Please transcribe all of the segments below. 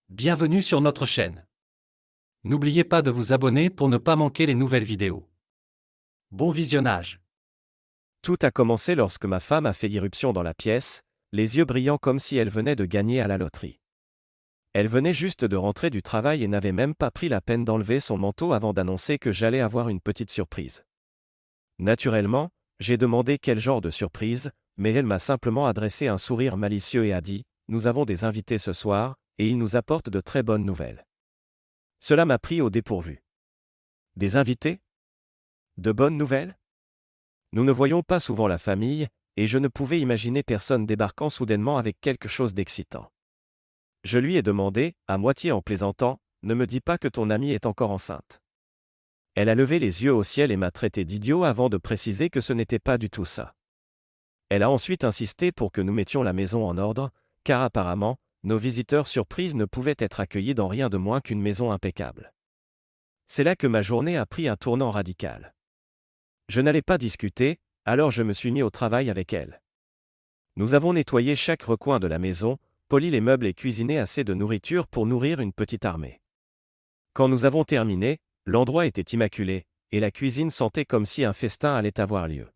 Bienvenue sur notre chaîne. N'oubliez pas de vous abonner pour ne pas manquer les nouvelles vidéos. Bon visionnage. Tout a commencé lorsque ma femme a fait irruption dans la pièce, les yeux brillants comme si elle venait de gagner à la loterie. Elle venait juste de rentrer du travail et n'avait même pas pris la peine d'enlever son manteau avant d'annoncer que j'allais avoir une petite surprise. Naturellement, j'ai demandé quel genre de surprise, mais elle m'a simplement adressé un sourire malicieux et a dit « Nous avons des invités ce soir, et ils nous apportent de très bonnes nouvelles. » Cela m'a pris au dépourvu. Des invités? De bonnes nouvelles? Nous ne voyons pas souvent la famille, et je ne pouvais imaginer personne débarquant soudainement avec quelque chose d'excitant. Je lui ai demandé, à moitié en plaisantant, « Ne me dis pas que ton amie est encore enceinte. » Elle a levé les yeux au ciel et m'a traité d'idiot avant de préciser que ce n'était pas du tout ça. Elle a ensuite insisté pour que nous mettions la maison en ordre, car apparemment, nos visiteurs surprises ne pouvaient être accueillis dans rien de moins qu'une maison impeccable. C'est là que ma journée a pris un tournant radical. Je n'allais pas discuter, alors je me suis mis au travail avec elle. Nous avons nettoyé chaque recoin de la maison, poli les meubles et cuisiné assez de nourriture pour nourrir une petite armée. Quand nous avons terminé, l'endroit était immaculé, et la cuisine sentait comme si un festin allait avoir lieu.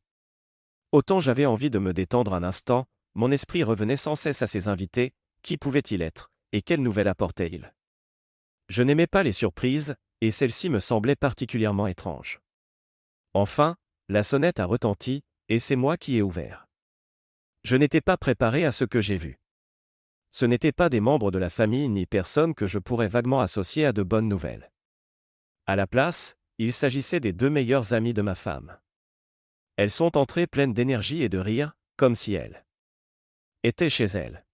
Autant j'avais envie de me détendre un instant, mon esprit revenait sans cesse à ses invités, qui pouvait-il être, et quelle nouvelle apportait-il? Je n'aimais pas les surprises, et celle-ci me semblait particulièrement étrange. Enfin, la sonnette a retenti, et c'est moi qui ai ouvert. Je n'étais pas préparé à ce que j'ai vu. Ce n'étaient pas des membres de la famille ni personne que je pourrais vaguement associer à de bonnes nouvelles. À la place, il s'agissait des deux meilleures amies de ma femme. Elles sont entrées pleines d'énergie et de rire, comme si elles étaient chez elles.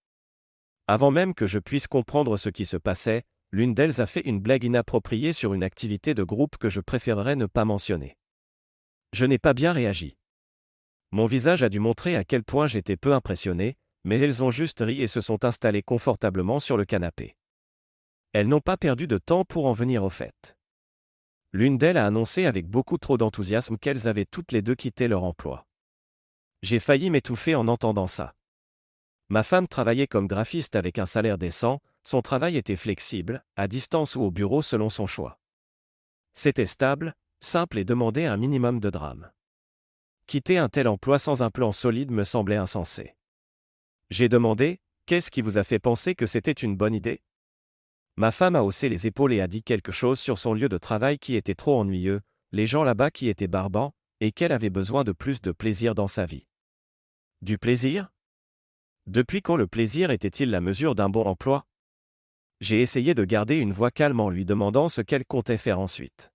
Avant même que je puisse comprendre ce qui se passait, l'une d'elles a fait une blague inappropriée sur une activité de groupe que je préférerais ne pas mentionner. Je n'ai pas bien réagi. Mon visage a dû montrer à quel point j'étais peu impressionné, mais elles ont juste ri et se sont installées confortablement sur le canapé. Elles n'ont pas perdu de temps pour en venir au fait. L'une d'elles a annoncé avec beaucoup trop d'enthousiasme qu'elles avaient toutes les deux quitté leur emploi. J'ai failli m'étouffer en entendant ça. Ma femme travaillait comme graphiste avec un salaire décent, son travail était flexible, à distance ou au bureau selon son choix. C'était stable, simple et demandait un minimum de drame. Quitter un tel emploi sans un plan solide me semblait insensé. J'ai demandé, « Qu'est-ce qui vous a fait penser que c'était une bonne idée ?» Ma femme a haussé les épaules et a dit quelque chose sur son lieu de travail qui était trop ennuyeux, les gens là-bas qui étaient barbants, et qu'elle avait besoin de plus de plaisir dans sa vie. Du plaisir? Depuis quand le plaisir était-il la mesure d'un bon emploi? J'ai essayé de garder une voix calme en lui demandant ce qu'elle comptait faire ensuite.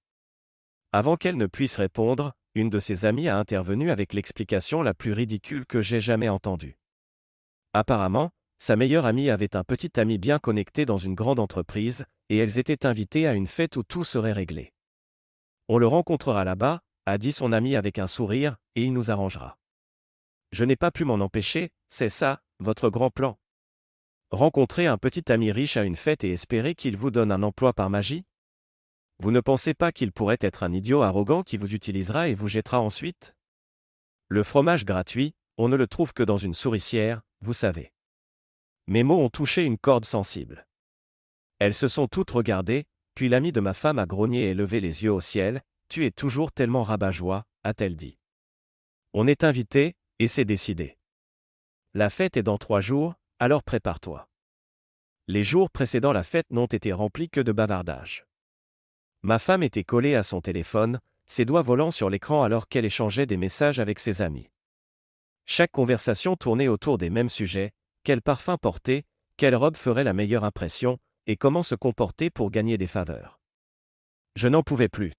Avant qu'elle ne puisse répondre, une de ses amies a intervenu avec l'explication la plus ridicule que j'ai jamais entendue. Apparemment, sa meilleure amie avait un petit ami bien connecté dans une grande entreprise, et elles étaient invitées à une fête où tout serait réglé. On le rencontrera là-bas, a dit son ami avec un sourire, et il nous arrangera. Je n'ai pas pu m'en empêcher, c'est ça, votre grand plan. Rencontrer un petit ami riche à une fête et espérer qu'il vous donne un emploi par magie? Vous ne pensez pas qu'il pourrait être un idiot arrogant qui vous utilisera et vous jettera ensuite? Le fromage gratuit, on ne le trouve que dans une souricière, vous savez. Mes mots ont touché une corde sensible. Elles se sont toutes regardées, puis l'amie de ma femme a grogné et levé les yeux au ciel. « Tu es toujours tellement rabat-joie », a-t-elle dit. On est invité, et c'est décidé. La fête est dans 3 jours, alors prépare-toi. Les jours précédant la fête n'ont été remplis que de bavardages. Ma femme était collée à son téléphone, ses doigts volant sur l'écran alors qu'elle échangeait des messages avec ses amis. Chaque conversation tournait autour des mêmes sujets, quel parfum porter, quelle robe ferait la meilleure impression, et comment se comporter pour gagner des faveurs. Je n'en pouvais plus.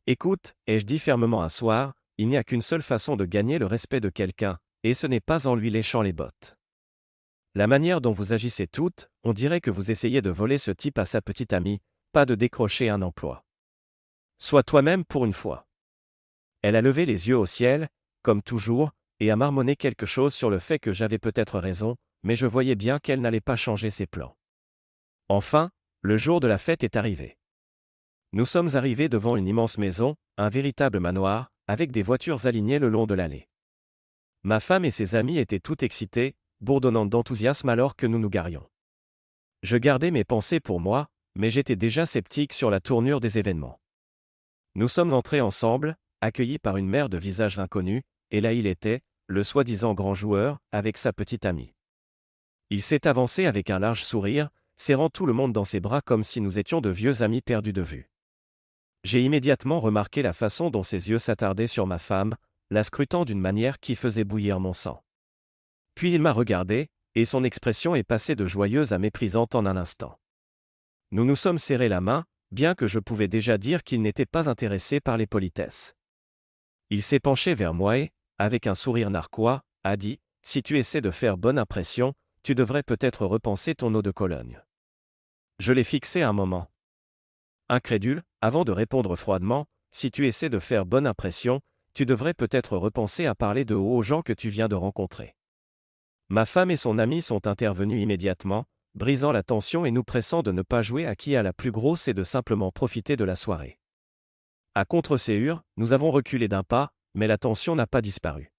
Écoute, ai-je dit fermement un soir, il n'y a qu'une seule façon de gagner le respect de quelqu'un, et ce n'est pas en lui léchant les bottes. La manière dont vous agissez toutes, on dirait que vous essayez de voler ce type à sa petite amie, pas de décrocher un emploi. Sois toi-même pour une fois. Elle a levé les yeux au ciel, comme toujours, et a marmonné quelque chose sur le fait que j'avais peut-être raison, mais je voyais bien qu'elle n'allait pas changer ses plans. Enfin, le jour de la fête est arrivé. Nous sommes arrivés devant une immense maison, un véritable manoir, avec des voitures alignées le long de l'allée. Ma femme et ses amis étaient toutes excitées, bourdonnantes d'enthousiasme alors que nous nous garions. Je gardais mes pensées pour moi, mais j'étais déjà sceptique sur la tournure des événements. Nous sommes entrés ensemble, accueillis par une mère de visage inconnu, et là il était, le soi-disant grand joueur, avec sa petite amie. Il s'est avancé avec un large sourire, serrant tout le monde dans ses bras comme si nous étions de vieux amis perdus de vue. J'ai immédiatement remarqué la façon dont ses yeux s'attardaient sur ma femme, la scrutant d'une manière qui faisait bouillir mon sang. Puis il m'a regardé, et son expression est passée de joyeuse à méprisante en un instant. Nous nous sommes serrés la main, bien que je pouvais déjà dire qu'il n'était pas intéressé par les politesses. Il s'est penché vers moi et, avec un sourire narquois, a dit « Si tu essaies de faire bonne impression, tu devrais peut-être repenser ton eau de Cologne. » Je l'ai fixé un moment. Incrédule, avant de répondre froidement « Si tu essaies de faire bonne impression, tu devrais peut-être repenser à parler de haut aux gens que tu viens de rencontrer. » Ma femme et son ami sont intervenus immédiatement, brisant la tension et nous pressant de ne pas jouer à qui a la plus grosse et de simplement profiter de la soirée. À contre-séhur, nous avons reculé d'un pas, mais la tension n'a pas disparu.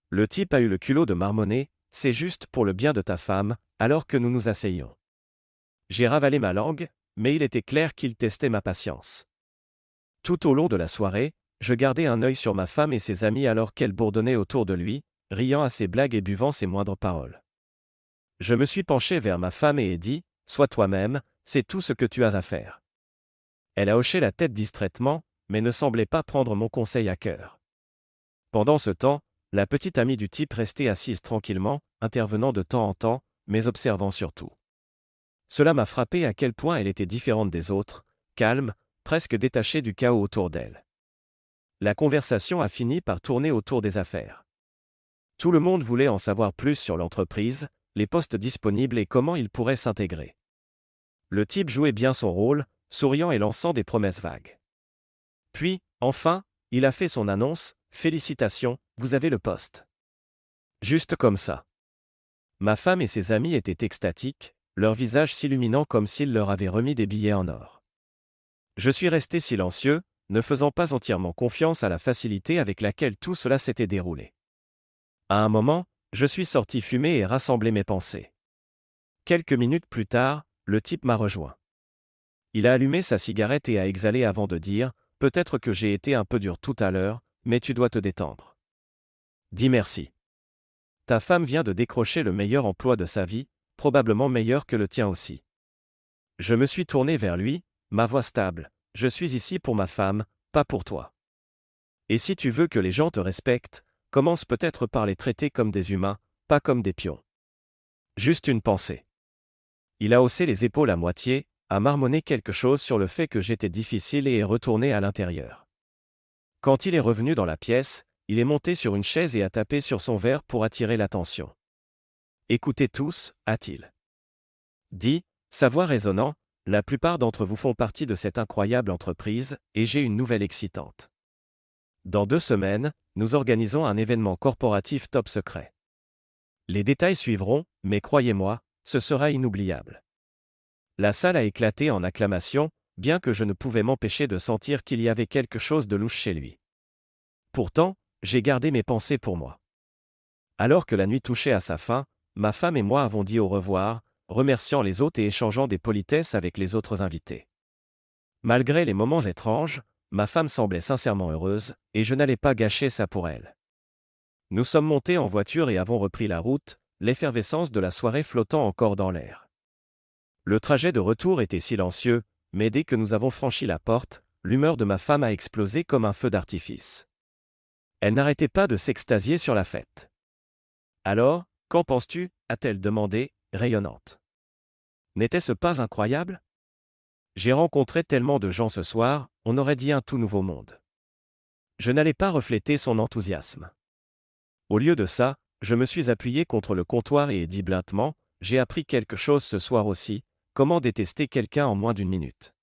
Le type a eu le culot de marmonner « C'est juste pour le bien de ta femme », alors que nous nous asseyions. J'ai ravalé ma langue, mais il était clair qu'il testait ma patience. Tout au long de la soirée, je gardais un œil sur ma femme et ses amis alors qu'elle bourdonnait autour de lui, riant à ses blagues et buvant ses moindres paroles. Je me suis penché vers ma femme et ai dit « Sois toi-même, c'est tout ce que tu as à faire. » Elle a hoché la tête distraitement, mais ne semblait pas prendre mon conseil à cœur. Pendant ce temps, la petite amie du type restait assise tranquillement, intervenant de temps en temps, mais observant surtout. Cela m'a frappé à quel point elle était différente des autres, calme, presque détachée du chaos autour d'elle. La conversation a fini par tourner autour des affaires. Tout le monde voulait en savoir plus sur l'entreprise, les postes disponibles et comment il pourrait s'intégrer. Le type jouait bien son rôle, souriant et lançant des promesses vagues. Puis, enfin, il a fait son annonce « Félicitations, vous avez le poste. » Juste comme ça. Ma femme et ses amis étaient extatiques, leurs visages s'illuminant comme s'il leur avait remis des billets en or. Je suis resté silencieux, ne faisant pas entièrement confiance à la facilité avec laquelle tout cela s'était déroulé. À un moment, je suis sorti fumer et rassembler mes pensées. Quelques minutes plus tard, le type m'a rejoint. Il a allumé sa cigarette et a exhalé avant de dire « Peut-être que j'ai été un peu dur tout à l'heure, mais tu dois te détendre. Dis merci. Ta femme vient de décrocher le meilleur emploi de sa vie, probablement meilleur que le tien aussi. » Je me suis tourné vers lui, ma voix stable. « Je suis ici pour ma femme, pas pour toi. Et si tu veux que les gens te respectent, commence peut-être par les traiter comme des humains, pas comme des pions. » Juste une pensée. Il a haussé les épaules à moitié, a marmonné quelque chose sur le fait que j'étais difficile et est retourné à l'intérieur. Quand il est revenu dans la pièce, il est monté sur une chaise et a tapé sur son verre pour attirer l'attention. « Écoutez tous, a-t-il dit, sa voix résonnant, la plupart d'entre vous font partie de cette incroyable entreprise, et j'ai une nouvelle excitante. Dans 2 semaines, nous organisons un événement corporatif top secret. Les détails suivront, mais croyez-moi, ce sera inoubliable. » La salle a éclaté en acclamations, bien que je ne pouvais m'empêcher de sentir qu'il y avait quelque chose de louche chez lui. Pourtant, j'ai gardé mes pensées pour moi. Alors que la nuit touchait à sa fin, ma femme et moi avons dit au revoir, remerciant les hôtes et échangeant des politesses avec les autres invités. Malgré les moments étranges, ma femme semblait sincèrement heureuse, et je n'allais pas gâcher ça pour elle. Nous sommes montés en voiture et avons repris la route, l'effervescence de la soirée flottant encore dans l'air. Le trajet de retour était silencieux, mais dès que nous avons franchi la porte, l'humeur de ma femme a explosé comme un feu d'artifice. Elle n'arrêtait pas de s'extasier sur la fête. « Alors, qu'en penses-tu » a-t-elle demandé, rayonnante. « N'était-ce pas incroyable ? J'ai rencontré tellement de gens ce soir, on aurait dit un tout nouveau monde. » Je n'allais pas refléter son enthousiasme. Au lieu de ça, je me suis appuyé contre le comptoir et ai dit blindement « J'ai appris quelque chose ce soir aussi, comment détester quelqu'un en moins d'1 minute.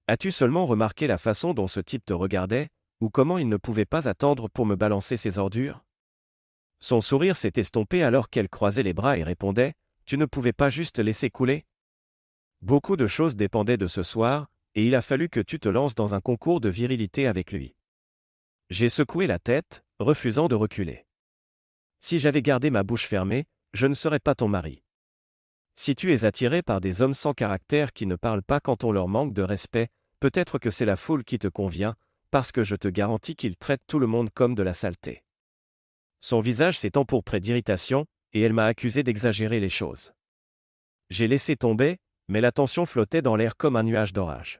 As-tu seulement remarqué la façon dont ce type te regardait, ou comment il ne pouvait pas attendre pour me balancer ses ordures ?» Son sourire s'est estompé alors qu'elle croisait les bras et répondait « Tu ne pouvais pas juste laisser couler ? Beaucoup de choses dépendaient de ce soir, et il a fallu que tu te lances dans un concours de virilité avec lui. » J'ai secoué la tête, refusant de reculer. Si j'avais gardé ma bouche fermée, je ne serais pas ton mari. Si tu es attiré par des hommes sans caractère qui ne parlent pas quand on leur manque de respect, peut-être que c'est la foule qui te convient, parce que je te garantis qu'ils traitent tout le monde comme de la saleté. Son visage s'est empourpré d'irritation, et elle m'a accusé d'exagérer les choses. J'ai laissé tomber, mais la tension flottait dans l'air comme un nuage d'orage.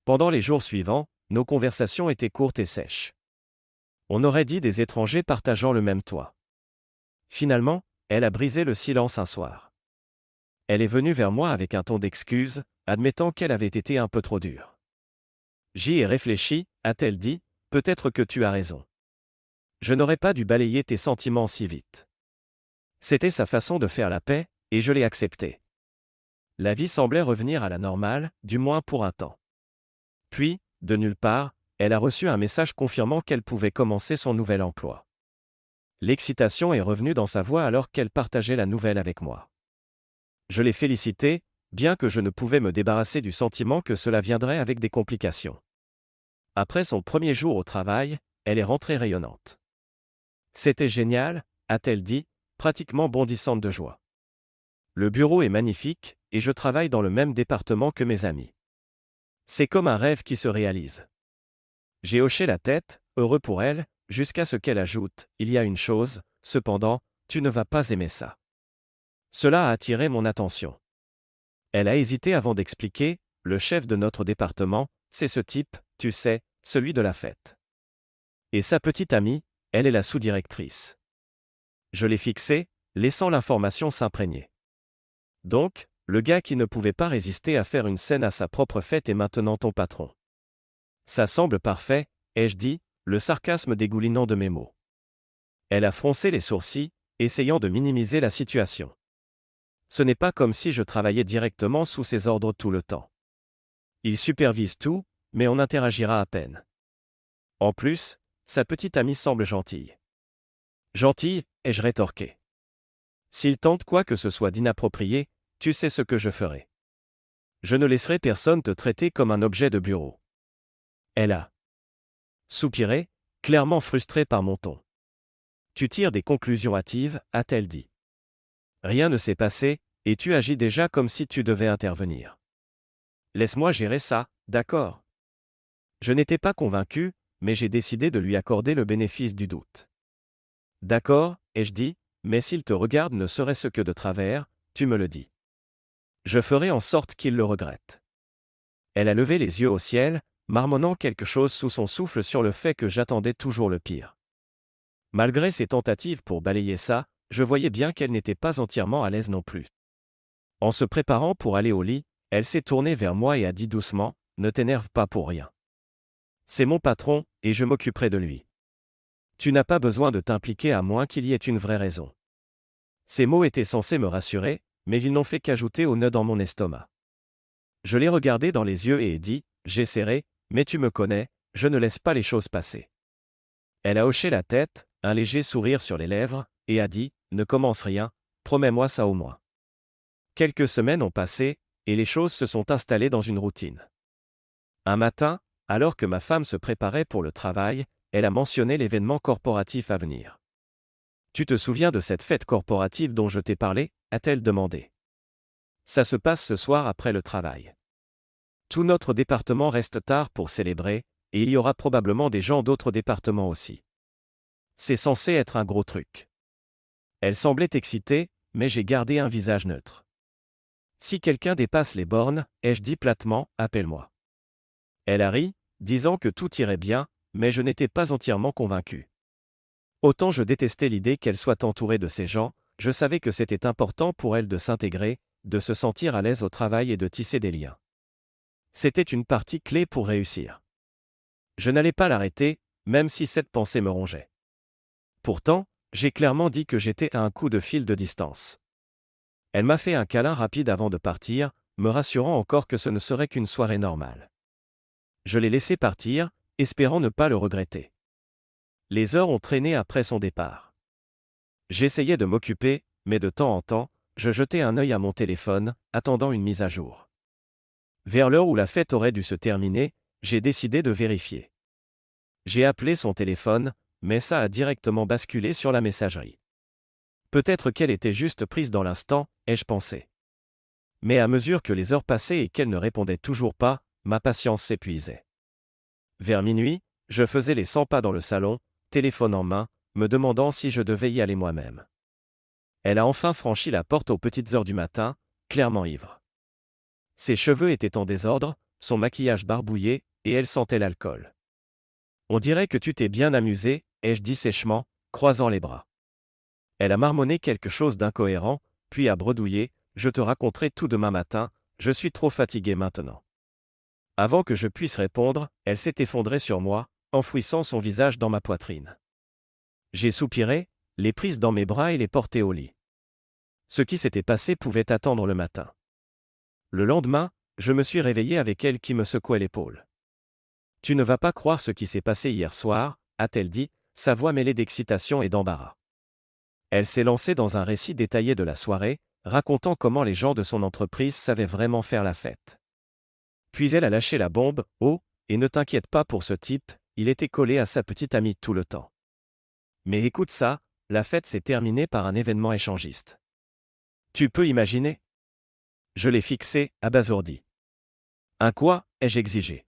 Pendant les jours suivants, nos conversations étaient courtes et sèches. On aurait dit des étrangers partageant le même toit. Finalement, elle a brisé le silence un soir. Elle est venue vers moi avec un ton d'excuse, admettant qu'elle avait été un peu trop dure. J'y ai réfléchi, a-t-elle dit, peut-être que tu as raison. Je n'aurais pas dû balayer tes sentiments si vite. C'était sa façon de faire la paix, et je l'ai accepté. La vie semblait revenir à la normale, du moins pour un temps. Puis, de nulle part, elle a reçu un message confirmant qu'elle pouvait commencer son nouvel emploi. L'excitation est revenue dans sa voix alors qu'elle partageait la nouvelle avec moi. Je l'ai félicitée, bien que je ne pouvais me débarrasser du sentiment que cela viendrait avec des complications. Après son premier jour au travail, elle est rentrée rayonnante. C'était génial, a-t-elle dit, pratiquement bondissante de joie. Le bureau est magnifique, et je travaille dans le même département que mes amis. C'est comme un rêve qui se réalise. J'ai hoché la tête, heureux pour elle, jusqu'à ce qu'elle ajoute, il y a une chose, cependant, tu ne vas pas aimer ça. Cela a attiré mon attention. Elle a hésité avant d'expliquer, le chef de notre département, c'est ce type, tu sais, celui de la fête. Et sa petite amie, elle est la sous-directrice. Je l'ai fixée, laissant l'information s'imprégner. Donc, le gars qui ne pouvait pas résister à faire une scène à sa propre fête est maintenant ton patron. Ça semble parfait, ai-je dit, le sarcasme dégoulinant de mes mots. Elle a froncé les sourcils, essayant de minimiser la situation. Ce n'est pas comme si je travaillais directement sous ses ordres tout le temps. Il supervise tout, mais on interagira à peine. En plus, sa petite amie semble gentille. Gentille, ai-je rétorqué. S'il tente quoi que ce soit d'inapproprié, tu sais ce que je ferai. Je ne laisserai personne te traiter comme un objet de bureau. Elle a soupiré, clairement frustrée par mon ton. Tu tires des conclusions hâtives, a-t-elle dit. Rien ne s'est passé, et tu agis déjà comme si tu devais intervenir. Laisse-moi gérer ça, d'accord? Je n'étais pas convaincu, mais j'ai décidé de lui accorder le bénéfice du doute. D'accord, ai-je dit, mais s'il te regarde ne serait-ce que de travers, tu me le dis. Je ferai en sorte qu'il le regrette. Elle a levé les yeux au ciel, marmonnant quelque chose sous son souffle sur le fait que j'attendais toujours le pire. Malgré ses tentatives pour balayer ça, je voyais bien qu'elle n'était pas entièrement à l'aise non plus. En se préparant pour aller au lit, elle s'est tournée vers moi et a dit doucement, « Ne t'énerve pas pour rien. C'est mon patron, et je m'occuperai de lui. Tu n'as pas besoin de t'impliquer à moins qu'il y ait une vraie raison. » Ces mots étaient censés me rassurer, mais ils n'ont fait qu'ajouter au nœud dans mon estomac. Je l'ai regardé dans les yeux et ai dit, « J'essaierai, mais tu me connais, je ne laisse pas les choses passer. » Elle a hoché la tête, un léger sourire sur les lèvres, et a dit, « Ne commence rien, promets-moi ça au moins. » Quelques semaines ont passé, et les choses se sont installées dans une routine. Un matin, alors que ma femme se préparait pour le travail, elle a mentionné l'événement corporatif à venir. « Tu te souviens de cette fête corporative dont je t'ai parlé ?» a-t-elle demandé. « Ça se passe ce soir après le travail. Tout notre département reste tard pour célébrer, et il y aura probablement des gens d'autres départements aussi. C'est censé être un gros truc. » Elle semblait excitée, mais j'ai gardé un visage neutre. Si quelqu'un dépasse les bornes, ai-je dit platement, appelle-moi. Elle a ri, disant que tout irait bien, mais je n'étais pas entièrement convaincu. Autant je détestais l'idée qu'elle soit entourée de ces gens, je savais que c'était important pour elle de s'intégrer, de se sentir à l'aise au travail et de tisser des liens. C'était une partie clé pour réussir. Je n'allais pas l'arrêter, même si cette pensée me rongeait. Pourtant, j'ai clairement dit que j'étais à un coup de fil de distance. Elle m'a fait un câlin rapide avant de partir, me rassurant encore que ce ne serait qu'une soirée normale. Je l'ai laissé partir, espérant ne pas le regretter. Les heures ont traîné après son départ. J'essayais de m'occuper, mais de temps en temps, je jetais un œil à mon téléphone, attendant une mise à jour. Vers l'heure où la fête aurait dû se terminer, j'ai décidé de vérifier. J'ai appelé son téléphone, mais ça a directement basculé sur la messagerie. Peut-être qu'elle était juste prise dans l'instant, ai-je pensé. Mais à mesure que les heures passaient et qu'elle ne répondait toujours pas, ma patience s'épuisait. Vers minuit, je faisais les 100 pas dans le salon, téléphone en main, me demandant si je devais y aller moi-même. Elle a enfin franchi la porte aux petites heures du matin, clairement ivre. Ses cheveux étaient en désordre, son maquillage barbouillé, et elle sentait l'alcool. On dirait que tu t'es bien amusé, ai-je dit sèchement, croisant les bras. Elle a marmonné quelque chose d'incohérent, puis a bredouillé, je te raconterai tout demain matin, je suis trop fatiguée maintenant. Avant que je puisse répondre, elle s'est effondrée sur moi, enfouissant son visage dans ma poitrine. J'ai soupiré, les prise dans mes bras et les porté au lit. Ce qui s'était passé pouvait attendre le matin. Le lendemain, je me suis réveillé avec elle qui me secouait l'épaule. Tu ne vas pas croire ce qui s'est passé hier soir, a-t-elle dit, sa voix mêlée d'excitation et d'embarras. Elle s'est lancée dans un récit détaillé de la soirée, racontant comment les gens de son entreprise savaient vraiment faire la fête. Puis elle a lâché la bombe, oh, et ne t'inquiète pas pour ce type, il était collé à sa petite amie tout le temps. Mais écoute ça, la fête s'est terminée par un événement échangiste. Tu peux imaginer ? Je l'ai fixé, abasourdi. Un quoi, ai-je exigé.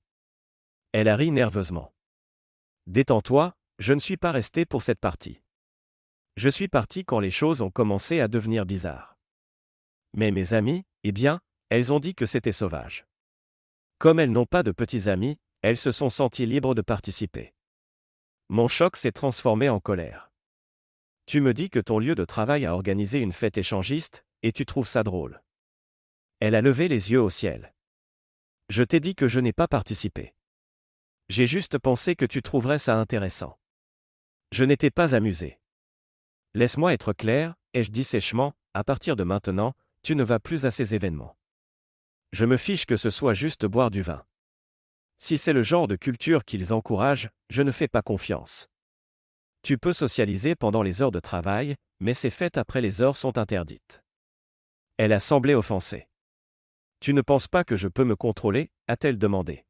Elle a ri nerveusement. Détends-toi, je ne suis pas resté pour cette partie. Je suis parti quand les choses ont commencé à devenir bizarres. Mais mes amies, eh bien, elles ont dit que c'était sauvage. Comme elles n'ont pas de petits amis, elles se sont senties libres de participer. Mon choc s'est transformé en colère. Tu me dis que ton lieu de travail a organisé une fête échangiste, et tu trouves ça drôle. Elle a levé les yeux au ciel. Je t'ai dit que je n'ai pas participé. J'ai juste pensé que tu trouverais ça intéressant. Je n'étais pas amusé. Laisse-moi être clair, ai-je dit sèchement, à partir de maintenant, tu ne vas plus à ces événements. Je me fiche que ce soit juste boire du vin. Si c'est le genre de culture qu'ils encouragent, je ne fais pas confiance. Tu peux socialiser pendant les heures de travail, mais ces fêtes après les heures sont interdites. Elle a semblé offensée. Tu ne penses pas que je peux me contrôler, a-t-elle demandé.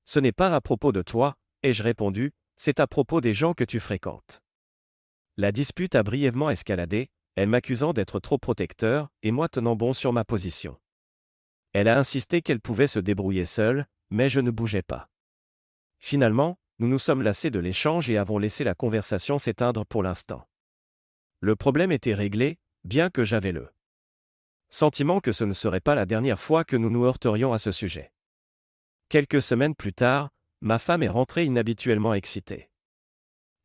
Ce n'est pas à propos de toi, ai-je répondu, c'est à propos des gens que tu fréquentes. La dispute a brièvement escaladé, elle m'accusant d'être trop protecteur, et moi tenant bon sur ma position. Elle a insisté qu'elle pouvait se débrouiller seule, mais je ne bougeais pas. Finalement, nous nous sommes lassés de l'échange et avons laissé la conversation s'éteindre pour l'instant. Le problème était réglé, bien que j'avais le sentiment que ce ne serait pas la dernière fois que nous nous heurterions à ce sujet. Quelques semaines plus tard, ma femme est rentrée inhabituellement excitée.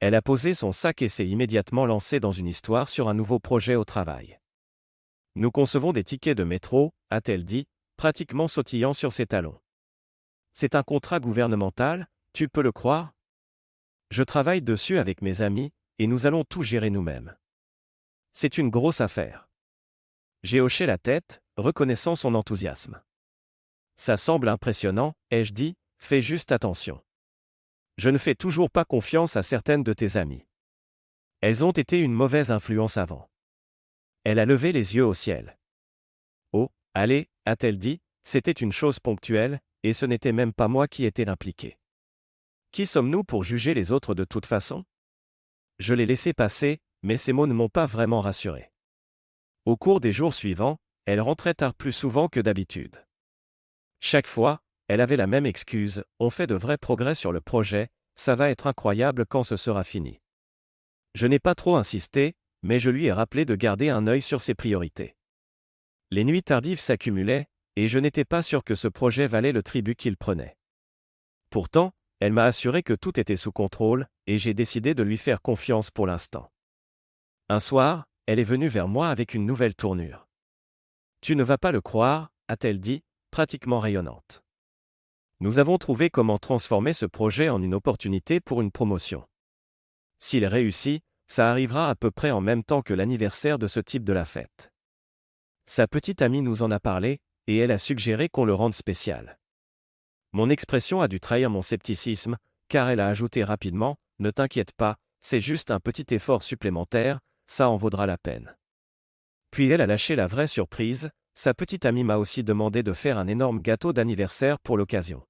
Elle a posé son sac et s'est immédiatement lancée dans une histoire sur un nouveau projet au travail. Nous concevons des tickets de métro, a-t-elle dit, pratiquement sautillant sur ses talons. C'est un contrat gouvernemental, tu peux le croire ? Je travaille dessus avec mes amis, et nous allons tout gérer nous-mêmes. C'est une grosse affaire. J'ai hoché la tête, reconnaissant son enthousiasme. Ça semble impressionnant, ai-je dit, fais juste attention. Je ne fais toujours pas confiance à certaines de tes amies. Elles ont été une mauvaise influence avant. Elle a levé les yeux au ciel. Oh, allez, a-t-elle dit, c'était une chose ponctuelle, et ce n'était même pas moi qui étais impliqué. Qui sommes-nous pour juger les autres de toute façon ? Je l'ai laissé passer, mais ces mots ne m'ont pas vraiment rassuré. Au cours des jours suivants, elle rentrait tard plus souvent que d'habitude. Chaque fois, elle avait la même excuse, on fait de vrais progrès sur le projet, ça va être incroyable quand ce sera fini. Je n'ai pas trop insisté, mais je lui ai rappelé de garder un œil sur ses priorités. Les nuits tardives s'accumulaient, et je n'étais pas sûr que ce projet valait le tribut qu'il prenait. Pourtant, elle m'a assuré que tout était sous contrôle, et j'ai décidé de lui faire confiance pour l'instant. Un soir, elle est venue vers moi avec une nouvelle tournure. Tu ne vas pas le croire, a-t-elle dit, pratiquement rayonnante. Nous avons trouvé comment transformer ce projet en une opportunité pour une promotion. S'il réussit, ça arrivera à peu près en même temps que l'anniversaire de ce type de la fête. Sa petite amie nous en a parlé, et elle a suggéré qu'on le rende spécial. Mon expression a dû trahir mon scepticisme, car elle a ajouté rapidement, ne t'inquiète pas, c'est juste un petit effort supplémentaire, ça en vaudra la peine. Puis elle a lâché la vraie surprise, sa petite amie m'a aussi demandé de faire un énorme gâteau d'anniversaire pour l'occasion.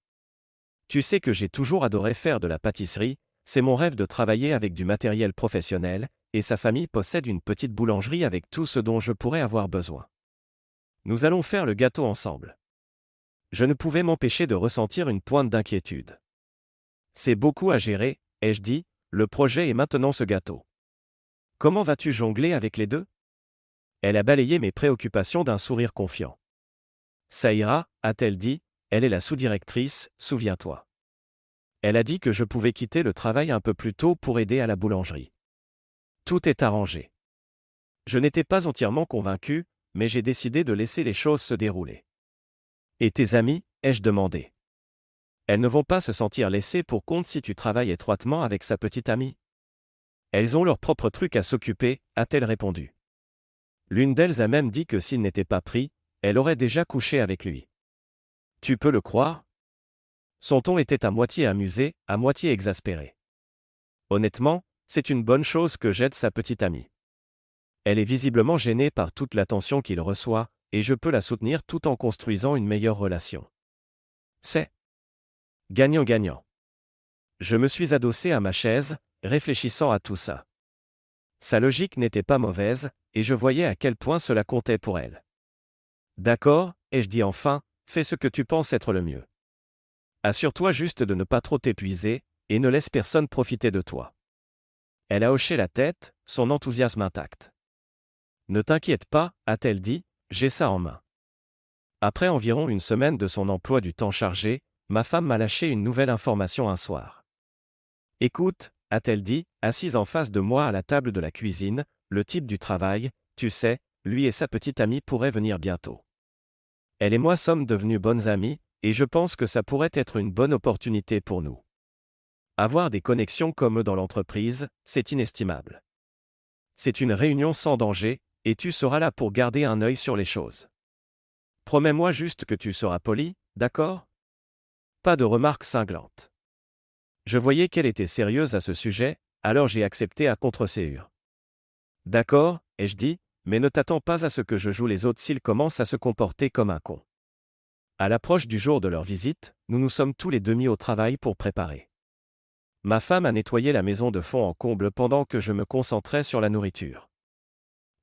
Tu sais que j'ai toujours adoré faire de la pâtisserie, c'est mon rêve de travailler avec du matériel professionnel, et sa famille possède une petite boulangerie avec tout ce dont je pourrais avoir besoin. Nous allons faire le gâteau ensemble. Je ne pouvais m'empêcher de ressentir une pointe d'inquiétude. C'est beaucoup à gérer, ai-je dit, le projet est maintenant ce gâteau. Comment vas-tu jongler avec les deux? Elle a balayé mes préoccupations d'un sourire confiant. Ça ira, a-t-elle dit, elle est la sous-directrice, souviens-toi. Elle a dit que je pouvais quitter le travail un peu plus tôt pour aider à la boulangerie. Tout est arrangé. Je n'étais pas entièrement convaincu, mais j'ai décidé de laisser les choses se dérouler. Et tes amis, ai-je demandé. Elles ne vont pas se sentir laissées pour compte si tu travailles étroitement avec sa petite amie. Elles ont leur propre truc à s'occuper, a-t-elle répondu. L'une d'elles a même dit que s'il n'était pas pris, elle aurait déjà couché avec lui. Tu peux le croire? Son ton était à moitié amusé, à moitié exaspéré. Honnêtement, c'est une bonne chose que j'aide sa petite amie. Elle est visiblement gênée par toute l'attention qu'il reçoit, et je peux la soutenir tout en construisant une meilleure relation. C'est gagnant-gagnant. Je me suis adossé à ma chaise, réfléchissant à tout ça. Sa logique n'était pas mauvaise, et je voyais à quel point cela comptait pour elle. D'accord, ai-je dit enfin, fais ce que tu penses être le mieux. Assure-toi juste de ne pas trop t'épuiser, et ne laisse personne profiter de toi. Elle a hoché la tête, son enthousiasme intact. Ne t'inquiète pas, a-t-elle dit, j'ai ça en main. Après environ une semaine de son emploi du temps chargé, ma femme m'a lâché une nouvelle information un soir. Écoute, a-t-elle dit, assise en face de moi à la table de la cuisine, le type du travail, tu sais, lui et sa petite amie pourraient venir bientôt. Elle et moi sommes devenus bonnes amies, et je pense que ça pourrait être une bonne opportunité pour nous. Avoir des connexions comme eux dans l'entreprise, c'est inestimable. C'est une réunion sans danger, et tu seras là pour garder un œil sur les choses. Promets-moi juste que tu seras poli, d'accord? Pas de remarques cinglantes. Je voyais qu'elle était sérieuse à ce sujet, alors j'ai accepté à contre-séure. D'accord, ai-je dit, mais ne t'attends pas à ce que je joue les autres s'ils commencent à se comporter comme un con. À l'approche du jour de leur visite, nous nous sommes tous les deux mis au travail pour préparer. Ma femme a nettoyé la maison de fond en comble pendant que je me concentrais sur la nourriture.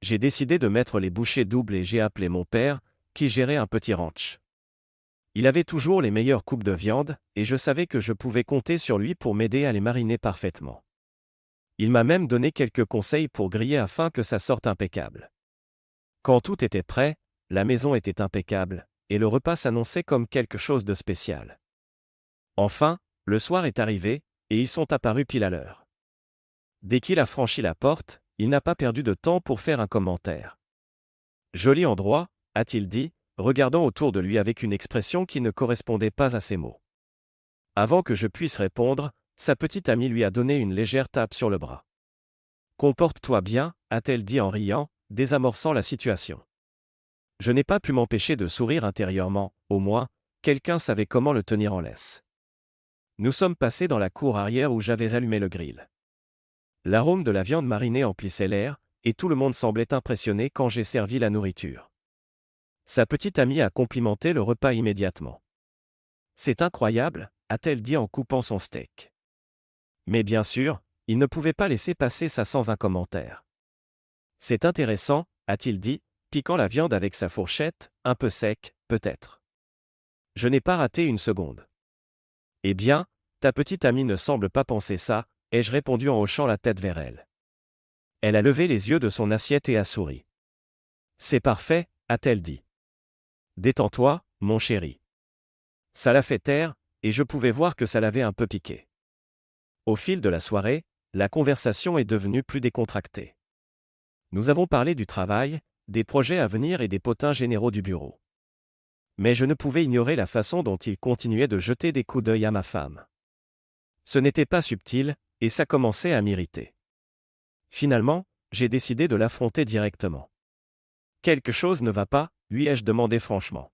J'ai décidé de mettre les bouchées doubles et j'ai appelé mon père, qui gérait un petit ranch. Il avait toujours les meilleures coupes de viande, et je savais que je pouvais compter sur lui pour m'aider à les mariner parfaitement. Il m'a même donné quelques conseils pour griller afin que ça sorte impeccable. Quand tout était prêt, la maison était impeccable, et le repas s'annonçait comme quelque chose de spécial. Enfin, le soir est arrivé, et ils sont apparus pile à l'heure. Dès qu'il a franchi la porte, il n'a pas perdu de temps pour faire un commentaire. Joli endroit, a-t-il dit, regardant autour de lui avec une expression qui ne correspondait pas à ses mots. Avant que je puisse répondre, sa petite amie lui a donné une légère tape sur le bras. Comporte-toi bien, a-t-elle dit en riant, désamorçant la situation. Je n'ai pas pu m'empêcher de sourire intérieurement, au moins, quelqu'un savait comment le tenir en laisse. Nous sommes passés dans la cour arrière où j'avais allumé le grill. L'arôme de la viande marinée emplissait l'air, et tout le monde semblait impressionné quand j'ai servi la nourriture. Sa petite amie a complimenté le repas immédiatement. C'est incroyable, a-t-elle dit en coupant son steak. Mais bien sûr, il ne pouvait pas laisser passer ça sans un commentaire. C'est intéressant, a-t-il dit, piquant la viande avec sa fourchette, un peu sec, peut-être. Je n'ai pas raté une seconde. Eh bien, ta petite amie ne semble pas penser ça, ai-je répondu en hochant la tête vers elle. Elle a levé les yeux de son assiette et a souri. C'est parfait, a-t-elle dit. Détends-toi, mon chéri. Ça l'a fait taire, et je pouvais voir que ça l'avait un peu piqué. Au fil de la soirée, la conversation est devenue plus décontractée. Nous avons parlé du travail, des projets à venir et des potins généraux du bureau. Mais je ne pouvais ignorer la façon dont il continuait de jeter des coups d'œil à ma femme. Ce n'était pas subtil, et ça commençait à m'irriter. Finalement, j'ai décidé de l'affronter directement. Quelque chose ne va pas, lui ai-je demandé franchement.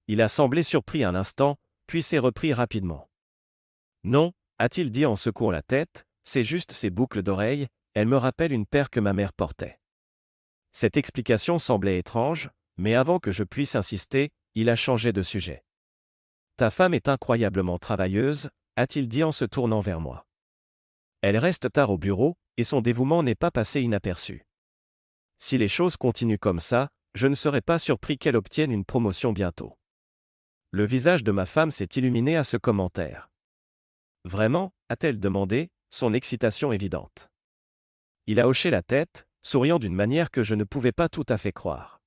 Il a semblé surpris un instant, puis s'est repris rapidement. Non, a-t-il dit en secouant la tête, c'est juste ces boucles d'oreilles, elles me rappellent une paire que ma mère portait. Cette explication semblait étrange, mais avant que je puisse insister, il a changé de sujet. Ta femme est incroyablement travailleuse, a-t-il dit en se tournant vers moi. Elle reste tard au bureau, et son dévouement n'est pas passé inaperçu. Si les choses continuent comme ça, je ne serais pas surpris qu'elle obtienne une promotion bientôt. Le visage de ma femme s'est illuminé à ce commentaire. Vraiment, a-t-elle demandé, son excitation évidente. Il a hoché la tête, souriant d'une manière que je ne pouvais pas tout à fait croire.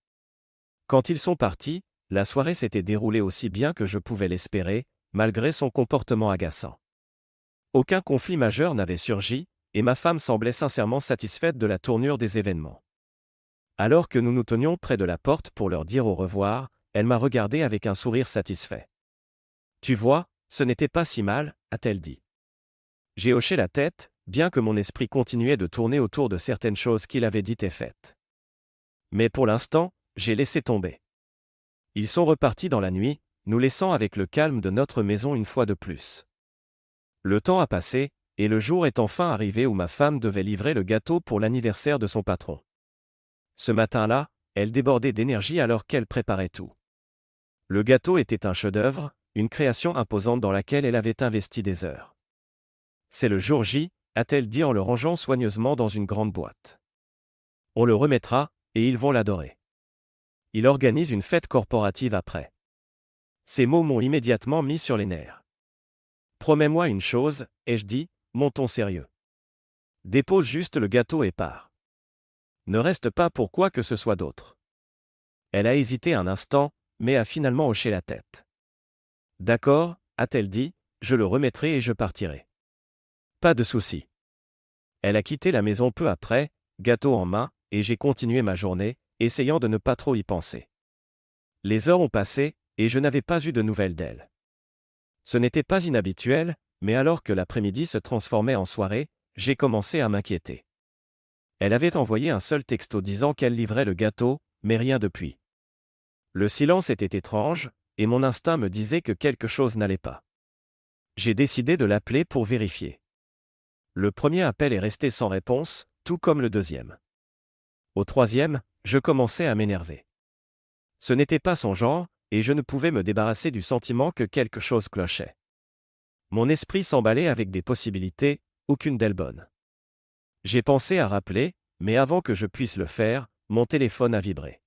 Quand ils sont partis, la soirée s'était déroulée aussi bien que je pouvais l'espérer, malgré son comportement agaçant. Aucun conflit majeur n'avait surgi, et ma femme semblait sincèrement satisfaite de la tournure des événements. Alors que nous nous tenions près de la porte pour leur dire au revoir, elle m'a regardé avec un sourire satisfait. « Tu vois, ce n'était pas si mal, a-t-elle dit. J'ai hoché la tête, bien que mon esprit continuait de tourner autour de certaines choses qu'il avait dites et faites. Mais pour l'instant, j'ai laissé tomber. Ils sont repartis dans la nuit, nous laissant avec le calme de notre maison une fois de plus. Le temps a passé, et le jour est enfin arrivé où ma femme devait livrer le gâteau pour l'anniversaire de son patron. Ce matin-là, elle débordait d'énergie alors qu'elle préparait tout. Le gâteau était un chef-d'œuvre, une création imposante dans laquelle elle avait investi des heures. C'est le jour J, a-t-elle dit en le rangeant soigneusement dans une grande boîte. On le remettra, et ils vont l'adorer. Il organise une fête corporative après. Ces mots m'ont immédiatement mis sur les nerfs. Promets-moi une chose, ai-je dit, mon ton sérieux. Dépose juste le gâteau et pars. Ne reste pas pour quoi que ce soit d'autre. Elle a hésité un instant, mais a finalement hoché la tête. D'accord, a-t-elle dit, je le remettrai et je partirai. Pas de souci. Elle a quitté la maison peu après, gâteau en main, et j'ai continué ma journée, essayant de ne pas trop y penser. Les heures ont passé, et je n'avais pas eu de nouvelles d'elle. Ce n'était pas inhabituel, mais alors que l'après-midi se transformait en soirée, j'ai commencé à m'inquiéter. Elle avait envoyé un seul texto disant qu'elle livrait le gâteau, mais rien depuis. Le silence était étrange, et mon instinct me disait que quelque chose n'allait pas. J'ai décidé de l'appeler pour vérifier. Le premier appel est resté sans réponse, tout comme le deuxième. Au troisième, je commençais à m'énerver. Ce n'était pas son genre, et je ne pouvais me débarrasser du sentiment que quelque chose clochait. Mon esprit s'emballait avec des possibilités, aucune d'elles bonne. J'ai pensé à rappeler, mais avant que je puisse le faire, mon téléphone a vibré.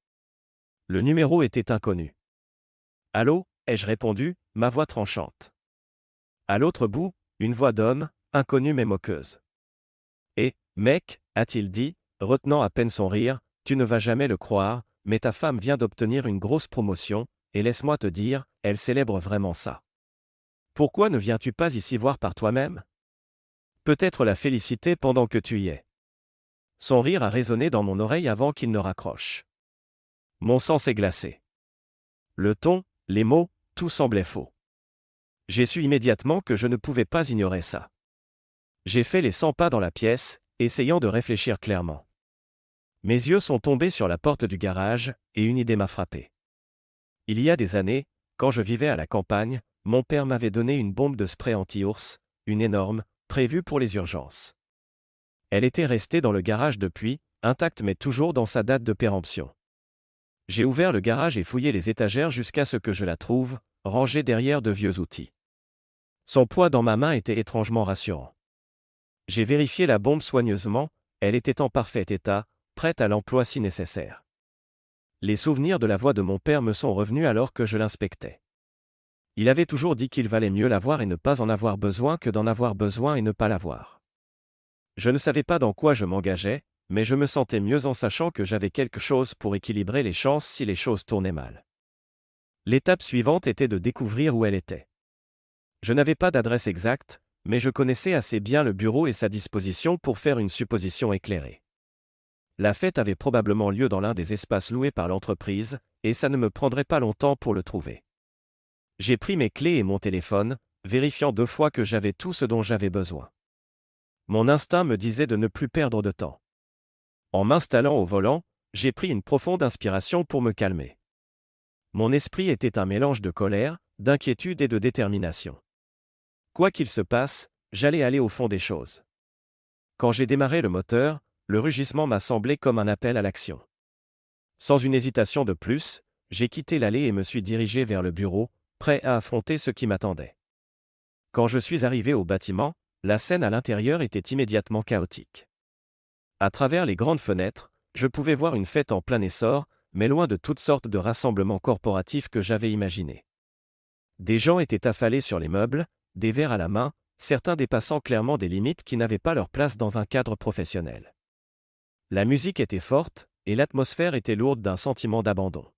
Le numéro était inconnu. « Allô » ai-je répondu, ma voix tranchante. À l'autre bout, une voix d'homme, inconnue mais moqueuse. « Eh, mec » a-t-il dit, retenant à peine son rire, « tu ne vas jamais le croire, mais ta femme vient d'obtenir une grosse promotion, et laisse-moi te dire, elle célèbre vraiment ça. Pourquoi ne viens-tu pas ici voir par toi-même ? Peut-être la féliciter pendant que tu y es. » Son rire a résonné dans mon oreille avant qu'il ne raccroche. Mon sang s'est glacé. Le ton, les mots, tout semblait faux. J'ai su immédiatement que je ne pouvais pas ignorer ça. J'ai fait les 100 pas dans la pièce, essayant de réfléchir clairement. Mes yeux sont tombés sur la porte du garage, et une idée m'a frappé. Il y a des années, quand je vivais à la campagne, mon père m'avait donné une bombe de spray anti-ours, une énorme, prévue pour les urgences. Elle était restée dans le garage depuis, intacte mais toujours dans sa date de péremption. J'ai ouvert le garage et fouillé les étagères jusqu'à ce que je la trouve, rangée derrière de vieux outils. Son poids dans ma main était étrangement rassurant. J'ai vérifié la bombe soigneusement, elle était en parfait état, prête à l'emploi si nécessaire. Les souvenirs de la voix de mon père me sont revenus alors que je l'inspectais. Il avait toujours dit qu'il valait mieux l'avoir et ne pas en avoir besoin que d'en avoir besoin et ne pas l'avoir. Je ne savais pas dans quoi je m'engageais, mais je me sentais mieux en sachant que j'avais quelque chose pour équilibrer les chances si les choses tournaient mal. L'étape suivante était de découvrir où elle était. Je n'avais pas d'adresse exacte, mais je connaissais assez bien le bureau et sa disposition pour faire une supposition éclairée. La fête avait probablement lieu dans l'un des espaces loués par l'entreprise, et ça ne me prendrait pas longtemps pour le trouver. J'ai pris mes clés et mon téléphone, vérifiant 2 fois que j'avais tout ce dont j'avais besoin. Mon instinct me disait de ne plus perdre de temps. En m'installant au volant, j'ai pris une profonde inspiration pour me calmer. Mon esprit était un mélange de colère, d'inquiétude et de détermination. Quoi qu'il se passe, j'allais aller au fond des choses. Quand j'ai démarré le moteur, le rugissement m'a semblé comme un appel à l'action. Sans une hésitation de plus, j'ai quitté l'allée et me suis dirigé vers le bureau, prêt à affronter ce qui m'attendait. Quand je suis arrivé au bâtiment, la scène à l'intérieur était immédiatement chaotique. À travers les grandes fenêtres, je pouvais voir une fête en plein essor, mais loin de toutes sortes de rassemblements corporatifs que j'avais imaginés. Des gens étaient affalés sur les meubles, des verres à la main, certains dépassant clairement des limites qui n'avaient pas leur place dans un cadre professionnel. La musique était forte, et l'atmosphère était lourde d'un sentiment d'abandon.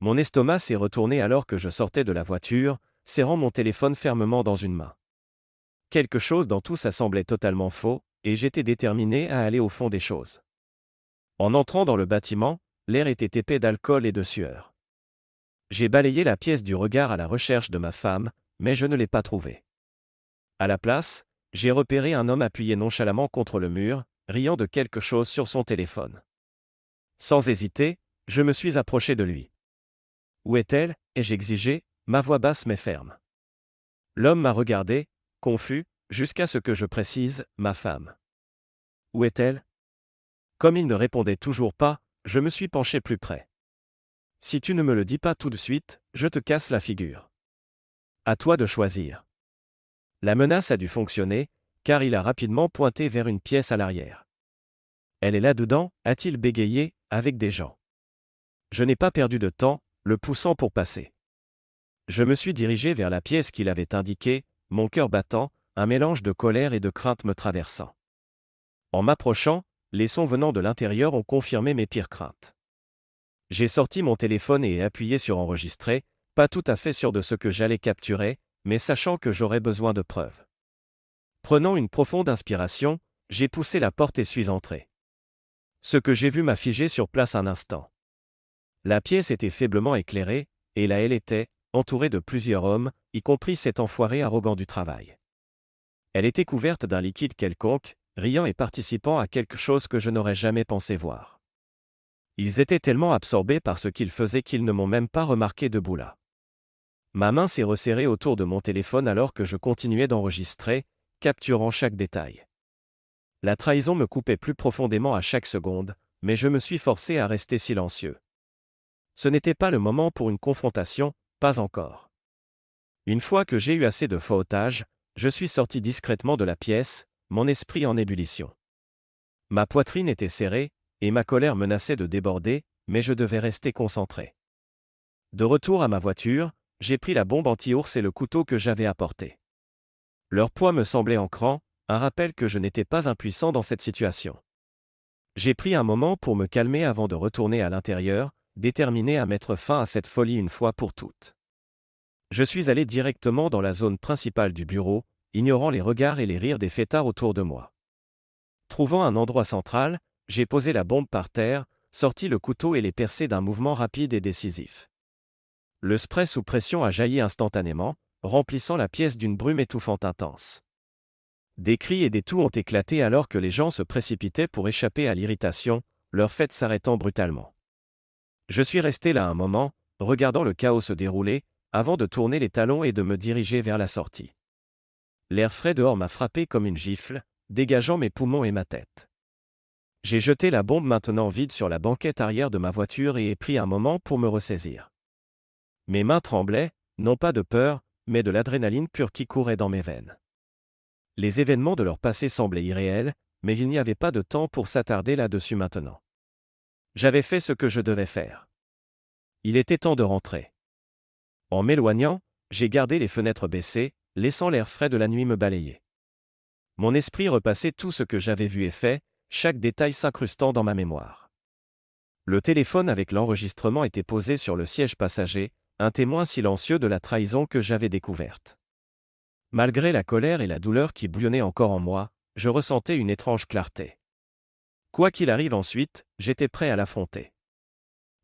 Mon estomac s'est retourné alors que je sortais de la voiture, serrant mon téléphone fermement dans une main. Quelque chose dans tout ça semblait totalement faux, et j'étais déterminé à aller au fond des choses. En entrant dans le bâtiment, l'air était épais d'alcool et de sueur. J'ai balayé la pièce du regard à la recherche de ma femme, mais je ne l'ai pas trouvée. À la place, j'ai repéré un homme appuyé nonchalamment contre le mur, riant de quelque chose sur son téléphone. Sans hésiter, je me suis approché de lui. « Où est-elle » ai-je exigé, ma voix basse mais ferme. L'homme m'a regardé, confus, jusqu'à ce que je précise « ma femme ». « Où est-elle » Comme il ne répondait toujours pas, je me suis penché plus près. « Si tu ne me le dis pas tout de suite, je te casse la figure. À toi de choisir. » La menace a dû fonctionner, car il a rapidement pointé vers une pièce à l'arrière. « Elle est là-dedans » a-t-il bégayé, avec des gens. Je n'ai pas perdu de temps, le poussant pour passer. Je me suis dirigé vers la pièce qu'il avait indiquée, mon cœur battant, un mélange de colère et de crainte me traversant. En m'approchant, les sons venant de l'intérieur ont confirmé mes pires craintes. J'ai sorti mon téléphone et ai appuyé sur enregistrer, pas tout à fait sûr de ce que j'allais capturer, mais sachant que j'aurais besoin de preuves. Prenant une profonde inspiration, j'ai poussé la porte et suis entré. Ce que j'ai vu m'a figé sur place un instant. La pièce était faiblement éclairée, et là elle était, entourée de plusieurs hommes, y compris cet enfoiré arrogant du travail. Elle était couverte d'un liquide quelconque, riant et participant à quelque chose que je n'aurais jamais pensé voir. Ils étaient tellement absorbés par ce qu'ils faisaient qu'ils ne m'ont même pas remarqué debout là. Ma main s'est resserrée autour de mon téléphone alors que je continuais d'enregistrer, capturant chaque détail. La trahison me coupait plus profondément à chaque seconde, mais je me suis forcé à rester silencieux. Ce n'était pas le moment pour une confrontation, pas encore. Une fois que j'ai eu assez de faux otages, je suis sorti discrètement de la pièce, mon esprit en ébullition. Ma poitrine était serrée, et ma colère menaçait de déborder, mais je devais rester concentré. De retour à ma voiture, j'ai pris la bombe anti-ours et le couteau que j'avais apporté. Leur poids me semblait ancrant, un rappel que je n'étais pas impuissant dans cette situation. J'ai pris un moment pour me calmer avant de retourner à l'intérieur, déterminé à mettre fin à cette folie une fois pour toutes. Je suis allé directement dans la zone principale du bureau, ignorant les regards et les rires des fêtards autour de moi. Trouvant un endroit central, j'ai posé la bombe par terre, sorti le couteau et l'ai percé d'un mouvement rapide et décisif. Le spray sous pression a jailli instantanément, remplissant la pièce d'une brume étouffante intense. Des cris et des toux ont éclaté alors que les gens se précipitaient pour échapper à l'irritation, leur fête s'arrêtant brutalement. Je suis resté là un moment, regardant le chaos se dérouler, avant de tourner les talons et de me diriger vers la sortie. L'air frais dehors m'a frappé comme une gifle, dégageant mes poumons et ma tête. J'ai jeté la bombe maintenant vide sur la banquette arrière de ma voiture et ai pris un moment pour me ressaisir. Mes mains tremblaient, non pas de peur, mais de l'adrénaline pure qui courait dans mes veines. Les événements de leur passé semblaient irréels, mais il n'y avait pas de temps pour s'attarder là-dessus maintenant. J'avais fait ce que je devais faire. Il était temps de rentrer. En m'éloignant, j'ai gardé les fenêtres baissées, laissant l'air frais de la nuit me balayer. Mon esprit repassait tout ce que j'avais vu et fait, chaque détail s'incrustant dans ma mémoire. Le téléphone avec l'enregistrement était posé sur le siège passager, un témoin silencieux de la trahison que j'avais découverte. Malgré la colère et la douleur qui bouillonnaient encore en moi, je ressentais une étrange clarté. Quoi qu'il arrive ensuite, j'étais prêt à l'affronter.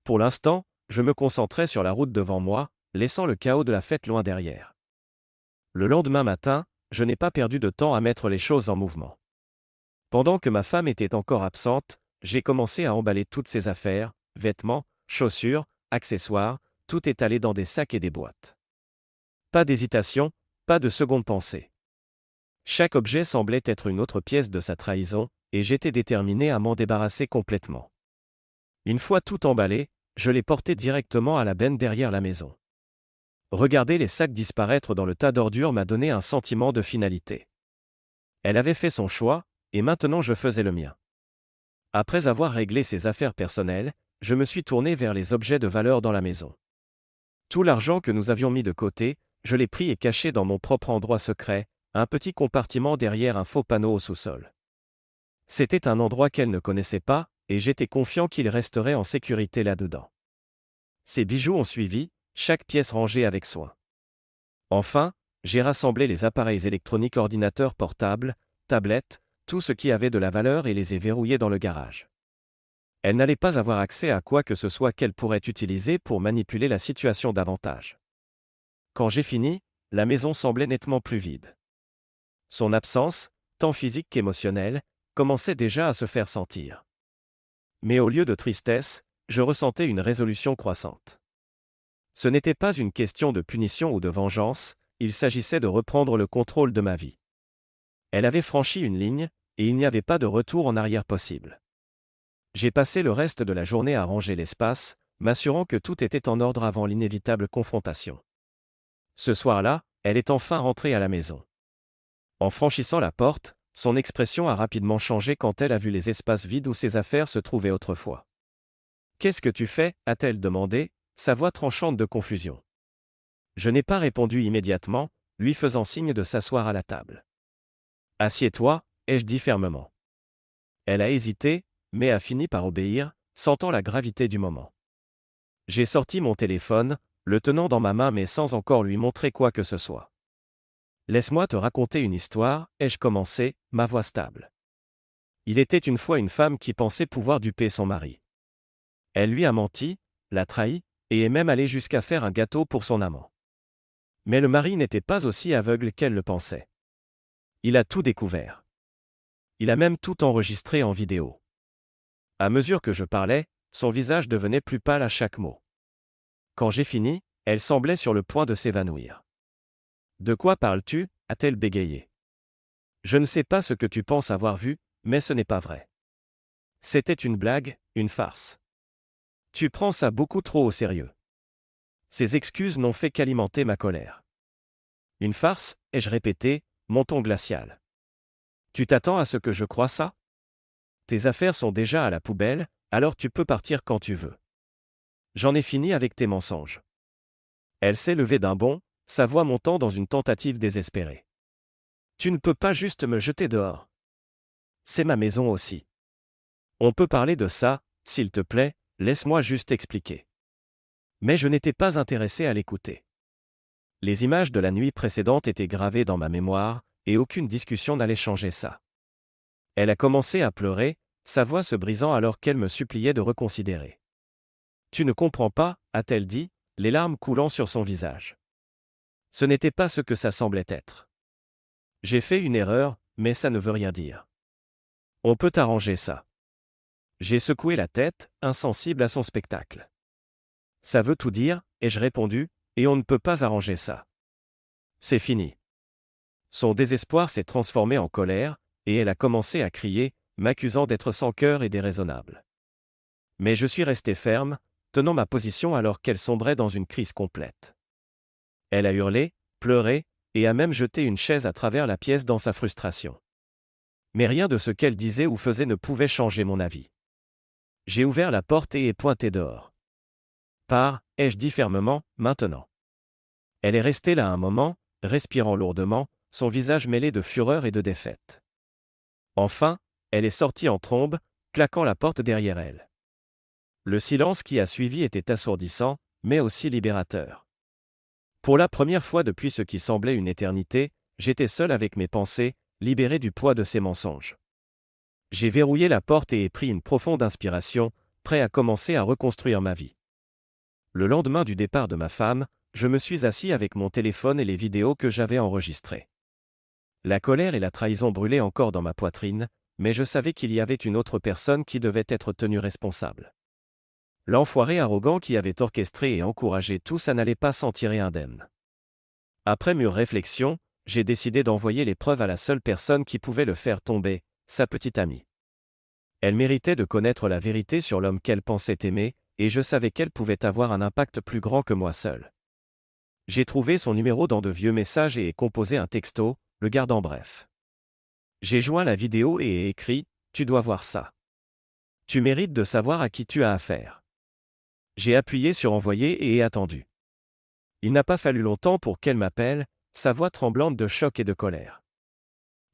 Pour l'instant, je me concentrais sur la route devant moi, laissant le chaos de la fête loin derrière. Le lendemain matin, je n'ai pas perdu de temps à mettre les choses en mouvement. Pendant que ma femme était encore absente, j'ai commencé à emballer toutes ses affaires, vêtements, chaussures, accessoires, tout étalé dans des sacs et des boîtes. Pas d'hésitation, pas de seconde pensée. Chaque objet semblait être une autre pièce de sa trahison, et j'étais déterminé à m'en débarrasser complètement. Une fois tout emballé, je l'ai porté directement à la benne derrière la maison. Regarder les sacs disparaître dans le tas d'ordures m'a donné un sentiment de finalité. Elle avait fait son choix, et maintenant je faisais le mien. Après avoir réglé ses affaires personnelles, je me suis tourné vers les objets de valeur dans la maison. Tout l'argent que nous avions mis de côté, je l'ai pris et caché dans mon propre endroit secret, un petit compartiment derrière un faux panneau au sous-sol. C'était un endroit qu'elle ne connaissait pas, et j'étais confiant qu'il resterait en sécurité là-dedans. Ces bijoux ont suivi, chaque pièce rangée avec soin. Enfin, j'ai rassemblé les appareils électroniques, ordinateurs portables, tablettes, tout ce qui avait de la valeur et les ai verrouillés dans le garage. Elle n'allait pas avoir accès à quoi que ce soit qu'elle pourrait utiliser pour manipuler la situation davantage. Quand j'ai fini, la maison semblait nettement plus vide. Son absence, tant physique qu'émotionnelle, commençait déjà à se faire sentir. Mais au lieu de tristesse, je ressentais une résolution croissante. Ce n'était pas une question de punition ou de vengeance, il s'agissait de reprendre le contrôle de ma vie. Elle avait franchi une ligne, et il n'y avait pas de retour en arrière possible. J'ai passé le reste de la journée à ranger l'espace, m'assurant que tout était en ordre avant l'inévitable confrontation. Ce soir-là, elle est enfin rentrée à la maison. En franchissant la porte, son expression a rapidement changé quand elle a vu les espaces vides où ses affaires se trouvaient autrefois. « Qu'est-ce que tu fais » a-t-elle demandé, sa voix tranchante de confusion. Je n'ai pas répondu immédiatement, lui faisant signe de s'asseoir à la table. « Assieds-toi » ai-je dit fermement. Elle a hésité, mais a fini par obéir, sentant la gravité du moment. J'ai sorti mon téléphone, le tenant dans ma main mais sans encore lui montrer quoi que ce soit. « Laisse-moi te raconter une histoire » ai-je commencé, ma voix stable. Il était une fois une femme qui pensait pouvoir duper son mari. Elle lui a menti, l'a trahi, et est même allée jusqu'à faire un gâteau pour son amant. Mais le mari n'était pas aussi aveugle qu'elle le pensait. Il a tout découvert. Il a même tout enregistré en vidéo. À mesure que je parlais, son visage devenait plus pâle à chaque mot. Quand j'ai fini, elle semblait sur le point de s'évanouir. « De quoi parles-tu » a-t-elle bégayé. « Je ne sais pas ce que tu penses avoir vu, mais ce n'est pas vrai. C'était une blague, une farce. Tu prends ça beaucoup trop au sérieux. » Ces excuses n'ont fait qu'alimenter ma colère. « Une farce » ai-je répété, mon ton glacial. « Tu t'attends à ce que je croie ça ? Tes affaires sont déjà à la poubelle, alors tu peux partir quand tu veux. J'en ai fini avec tes mensonges. » Elle s'est levée d'un bond, sa voix montant dans une tentative désespérée. « Tu ne peux pas juste me jeter dehors. C'est ma maison aussi. On peut parler de ça, s'il te plaît, laisse-moi juste expliquer. » Mais je n'étais pas intéressé à l'écouter. Les images de la nuit précédente étaient gravées dans ma mémoire, et aucune discussion n'allait changer ça. Elle a commencé à pleurer, sa voix se brisant alors qu'elle me suppliait de reconsidérer. « Tu ne comprends pas » a-t-elle dit, les larmes coulant sur son visage. Ce n'était pas ce que ça semblait être. J'ai fait une erreur, mais ça ne veut rien dire. On peut arranger ça. J'ai secoué la tête, insensible à son spectacle. Ça veut tout dire, ai-je répondu, et on ne peut pas arranger ça. C'est fini. Son désespoir s'est transformé en colère, et elle a commencé à crier, m'accusant d'être sans cœur et déraisonnable. Mais je suis resté ferme, tenant ma position alors qu'elle sombrait dans une crise complète. Elle a hurlé, pleuré, et a même jeté une chaise à travers la pièce dans sa frustration. Mais rien de ce qu'elle disait ou faisait ne pouvait changer mon avis. J'ai ouvert la porte et ai pointé dehors. « Pars » ai-je dit fermement, maintenant. Elle est restée là un moment, respirant lourdement, son visage mêlé de fureur et de défaite. Enfin, elle est sortie en trombe, claquant la porte derrière elle. Le silence qui a suivi était assourdissant, mais aussi libérateur. Pour la première fois depuis ce qui semblait une éternité, j'étais seul avec mes pensées, libéré du poids de ces mensonges. J'ai verrouillé la porte et ai pris une profonde inspiration, prêt à commencer à reconstruire ma vie. Le lendemain du départ de ma femme, je me suis assis avec mon téléphone et les vidéos que j'avais enregistrées. La colère et la trahison brûlaient encore dans ma poitrine, mais je savais qu'il y avait une autre personne qui devait être tenue responsable. L'enfoiré arrogant qui avait orchestré et encouragé tout ça n'allait pas s'en tirer indemne. Après mûre réflexion, j'ai décidé d'envoyer les preuves à la seule personne qui pouvait le faire tomber, sa petite amie. Elle méritait de connaître la vérité sur l'homme qu'elle pensait aimer, et je savais qu'elle pouvait avoir un impact plus grand que moi seul. J'ai trouvé son numéro dans de vieux messages et ai composé un texto, le gardant bref. J'ai joint la vidéo et ai écrit « Tu dois voir ça. Tu mérites de savoir à qui tu as affaire. » J'ai appuyé sur envoyer et ai attendu. Il n'a pas fallu longtemps pour qu'elle m'appelle, sa voix tremblante de choc et de colère.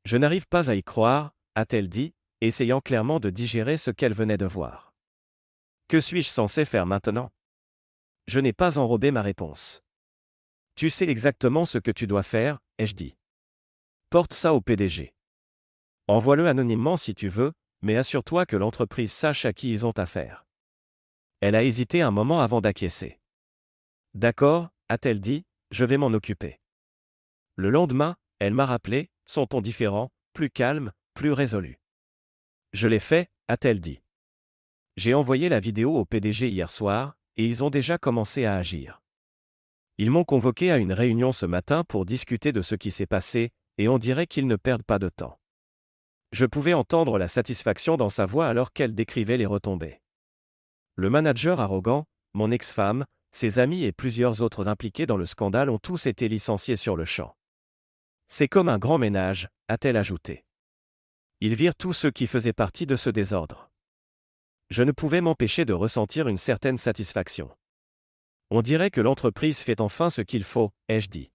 Je n'arrive pas à y croire, a-t-elle dit, essayant clairement de digérer ce qu'elle venait de voir. Que suis-je censé faire maintenant? Je n'ai pas enrobé ma réponse. Tu sais exactement ce que tu dois faire, ai-je dit. Porte ça au PDG. Envoie-le anonymement si tu veux, mais assure-toi que l'entreprise sache à qui ils ont affaire. Elle a hésité un moment avant d'acquiescer. D'accord, a-t-elle dit, je vais m'en occuper. Le lendemain, elle m'a rappelé, son ton différent, plus calme, plus résolu. Je l'ai fait, a-t-elle dit. J'ai envoyé la vidéo au PDG hier soir, et ils ont déjà commencé à agir. Ils m'ont convoqué à une réunion ce matin pour discuter de ce qui s'est passé, et on dirait qu'ils ne perdent pas de temps. Je pouvais entendre la satisfaction dans sa voix alors qu'elle décrivait les retombées. Le manager arrogant, mon ex-femme, ses amis et plusieurs autres impliqués dans le scandale ont tous été licenciés sur le champ. C'est comme un grand ménage, a-t-elle ajouté. Ils virent tous ceux qui faisaient partie de ce désordre. Je ne pouvais m'empêcher de ressentir une certaine satisfaction. On dirait que l'entreprise fait enfin ce qu'il faut, ai-je dit.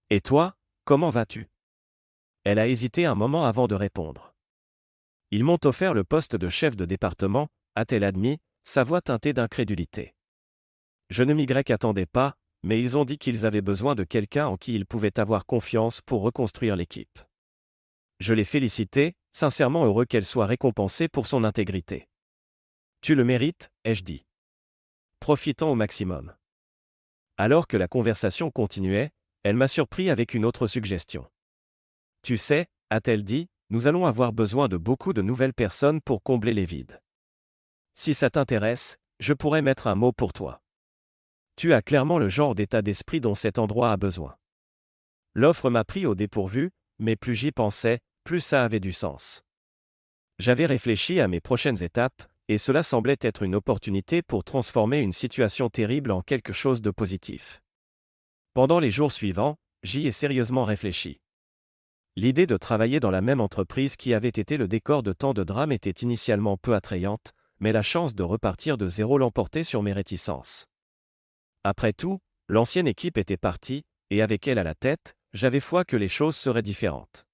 Et toi, comment vas-tu? Elle a hésité un moment avant de répondre. Ils m'ont offert le poste de chef de département, a-t-elle admis, sa voix teintée d'incrédulité. Je ne m'y attendais pas, mais ils ont dit qu'ils avaient besoin de quelqu'un en qui ils pouvaient avoir confiance pour reconstruire l'équipe. Je l'ai félicitée, sincèrement heureux qu'elle soit récompensée pour son intégrité. Tu le mérites, ai-je dit. Profitant au maximum. Alors que la conversation continuait, elle m'a surpris avec une autre suggestion. Tu sais, a-t-elle dit, nous allons avoir besoin de beaucoup de nouvelles personnes pour combler les vides. Si ça t'intéresse, je pourrais mettre un mot pour toi. Tu as clairement le genre d'état d'esprit dont cet endroit a besoin. L'offre m'a pris au dépourvu, mais plus j'y pensais, plus ça avait du sens. J'avais réfléchi à mes prochaines étapes, et cela semblait être une opportunité pour transformer une situation terrible en quelque chose de positif. Pendant les jours suivants, j'y ai sérieusement réfléchi. L'idée de travailler dans la même entreprise qui avait été le décor de tant de drames était initialement peu attrayante, mais la chance de repartir de zéro l'emportait sur mes réticences. Après tout, l'ancienne équipe était partie, et avec elle à la tête, j'avais foi que les choses seraient différentes.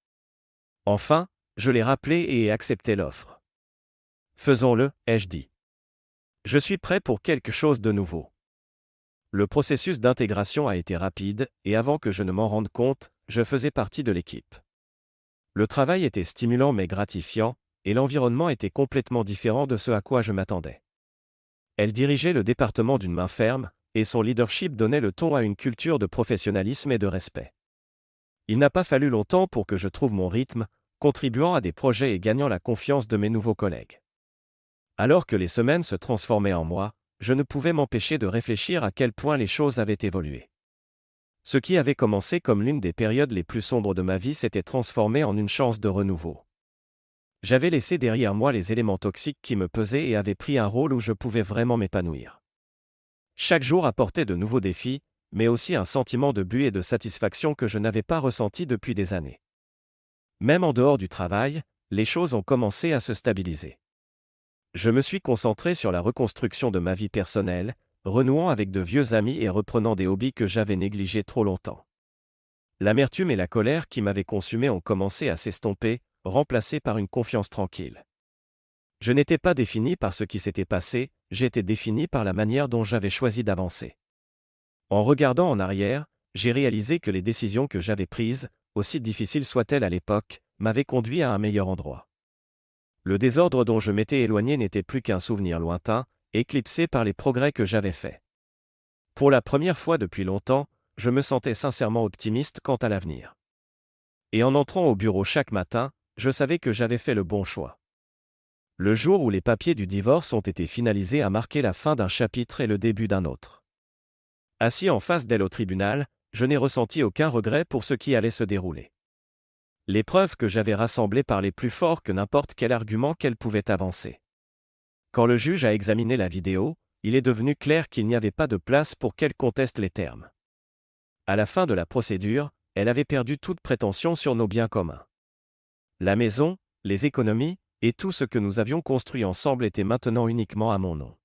Enfin, je l'ai rappelé et ai accepté l'offre. Faisons-le, ai-je dit. Je suis prêt pour quelque chose de nouveau. Le processus d'intégration a été rapide, et avant que je ne m'en rende compte, je faisais partie de l'équipe. Le travail était stimulant mais gratifiant, et l'environnement était complètement différent de ce à quoi je m'attendais. Elle dirigeait le département d'une main ferme, et son leadership donnait le ton à une culture de professionnalisme et de respect. Il n'a pas fallu longtemps pour que je trouve mon rythme, contribuant à des projets et gagnant la confiance de mes nouveaux collègues. Alors que les semaines se transformaient en mois, je ne pouvais m'empêcher de réfléchir à quel point les choses avaient évolué. Ce qui avait commencé comme l'une des périodes les plus sombres de ma vie s'était transformé en une chance de renouveau. J'avais laissé derrière moi les éléments toxiques qui me pesaient et avais pris un rôle où je pouvais vraiment m'épanouir. Chaque jour apportait de nouveaux défis, mais aussi un sentiment de but et de satisfaction que je n'avais pas ressenti depuis des années. Même en dehors du travail, les choses ont commencé à se stabiliser. Je me suis concentré sur la reconstruction de ma vie personnelle, renouant avec de vieux amis et reprenant des hobbies que j'avais négligés trop longtemps. L'amertume et la colère qui m'avaient consumé ont commencé à s'estomper, remplacées par une confiance tranquille. Je n'étais pas défini par ce qui s'était passé, j'étais défini par la manière dont j'avais choisi d'avancer. En regardant en arrière, j'ai réalisé que les décisions que j'avais prises, aussi difficiles soient-elles à l'époque, m'avaient conduit à un meilleur endroit. Le désordre dont je m'étais éloigné n'était plus qu'un souvenir lointain, éclipsé par les progrès que j'avais faits. Pour la première fois depuis longtemps, je me sentais sincèrement optimiste quant à l'avenir. Et en entrant au bureau chaque matin, je savais que j'avais fait le bon choix. Le jour où les papiers du divorce ont été finalisés a marqué la fin d'un chapitre et le début d'un autre. Assis en face d'elle au tribunal, je n'ai ressenti aucun regret pour ce qui allait se dérouler. Les preuves que j'avais rassemblées parlaient plus fort que n'importe quel argument qu'elle pouvait avancer. Quand le juge a examiné la vidéo, il est devenu clair qu'il n'y avait pas de place pour qu'elle conteste les termes. À la fin de la procédure, elle avait perdu toute prétention sur nos biens communs. La maison, les économies, et tout ce que nous avions construit ensemble était maintenant uniquement à mon nom.